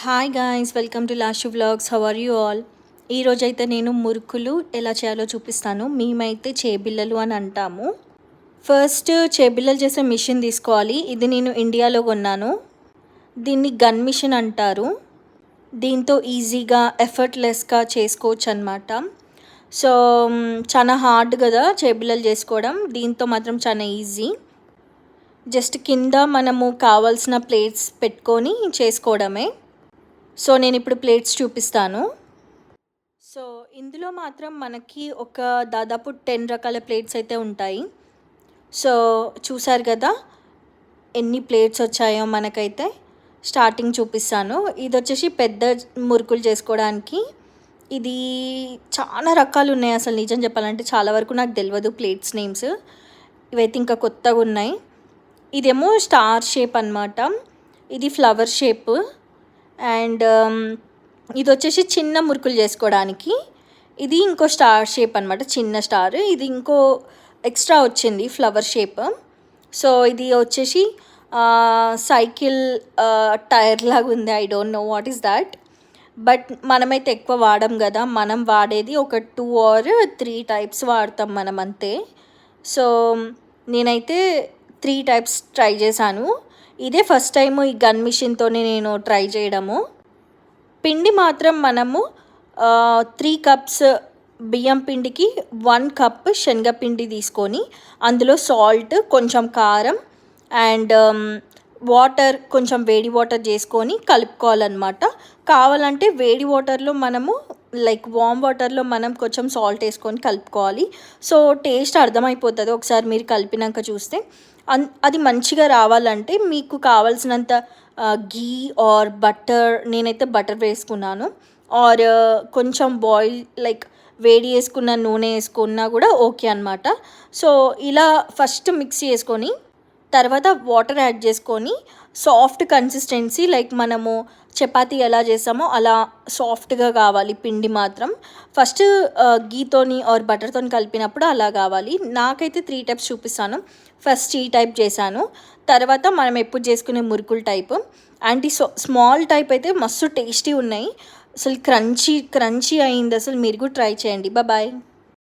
Hi guys, welcome to Lashu vlogs. How are you all? ఈరోజైతే నేను మురుకులు ఎలా చేయాలో చూపిస్తాను. మేమైతే చేబిళ్ళలు అని అంటాము. ఫస్ట్ చేబిళ్ళలు చేసే మిషన్ తీసుకోవాలి. ఇది నేను ఇండియాలో కొన్నాను. దీన్ని గన్ మిషన్ అంటారు. దీంతో ఈజీగా ఎఫర్ట్లెస్గా చేసుకోవచ్చు అనమాట. సో చాలా హార్డ్ కదా చేబిళ్ళలు చేసుకోవడం. దీంతో మాత్రం చాలా ఈజీ. జస్ట్ కింద మనము కావాల్సిన ప్లేట్స్ పెట్టుకొని చేసుకోవడమే. సో నేను ఇప్పుడు ప్లేట్స్ చూపిస్తాను. సో ఇందులో మాత్రం మనకి ఒక దాదాపు 10 రకాల ప్లేట్స్ అయితే ఉంటాయి. సో చూసారు కదా ఎన్ని ప్లేట్స్ వచ్చాయో మనకైతే. స్టార్టింగ్ చూపిస్తాను. ఇది వచ్చేసి పెద్ద మురుకులు చేసుకోవడానికి. ఇది చాలా రకాలు ఉన్నాయి. అసలు నిజం చెప్పాలంటే చాలా వరకు నాకు తెలియదు ప్లేట్స్ నేమ్స్. ఇవైతే ఇంకా కొత్తగా ఉన్నాయి. ఇదేమో స్టార్ షేప్ అన్నమాట. ఇది ఫ్లవర్ షేప్. అండ్ ఇది వచ్చేసి చిన్న మురుకులు చేసుకోవడానికి. ఇది ఇంకో స్టార్ షేప్ అనమాట, చిన్న స్టార్. ఇది ఇంకో ఎక్స్ట్రా వచ్చింది ఫ్లవర్ షేప్. సో ఇది వచ్చేసి సైకిల్ టైర్ లాగా ఉంది. I don't know what is that. But మనమైతే ఎక్కువ వాడం కదా. మనం వాడేది ఒక 2 or 3 టైప్స్ వాడతాం మనం అంతే. సో నేనైతే 3 టైప్స్ ట్రై చేశాను. ఇదే ఫస్ట్ టైము ఈ గన్ మిషన్తోనే నేను ట్రై చేయడము. పిండి మాత్రం మనము 3 కప్స్ బియ్యం పిండికి 1 కప్ శనగపిండి తీసుకొని అందులో సాల్ట్, కొంచెం కారం అండ్ వాటర్, కొంచెం వేడి వాటర్ చేసుకొని కలుపుకోవాలన్నమాట. కావాలంటే వేడి వాటర్లో మనము లైక్ వామ్ వాటర్లో మనం కొంచెం సాల్ట్ వేసుకొని కలుపుకోవాలి. సో టేస్ట్ అర్థమైపోతుంది ఒకసారి మీరు కలిపినాక చూస్తే. అది మంచిగా రావాలంటే మీకు కావాల్సినంత గీ ఆర్ బటర్, నేనైతే బటర్ వేసుకున్నాను. ఆర్ కొంచెం బాయిల్ లైక్ వేడి వేసుకున్న నూనె వేసుకున్నా కూడా ఓకే అనమాట. సో ఇలా ఫస్ట్ మిక్స్ చేసుకొని తర్వాత వాటర్ యాడ్ చేసుకొని సాఫ్ట్ కన్సిస్టెన్సీ, లైక్ మనము చపాతీ ఎలా చేస్తామో అలా సాఫ్ట్గా కావాలి పిండి మాత్రం. ఫస్ట్ గీతోని ఆర్ బటర్తోని కలిపినప్పుడు అలా కావాలి. నాకైతే 3 టైప్స్ చూపిస్తాను. ఫస్ట్ ఈ టైప్ చేశాను, తర్వాత మనం ఎప్పుడు చేసుకునే మురుకుల టైప్. అండ్ ఈ స్మాల్ టైప్ అయితే మస్తు టేస్టీ ఉన్నాయి. అసలు క్రంచీ అయింది. అసలు మీరు కూడా ట్రై చేయండి. బాయ్.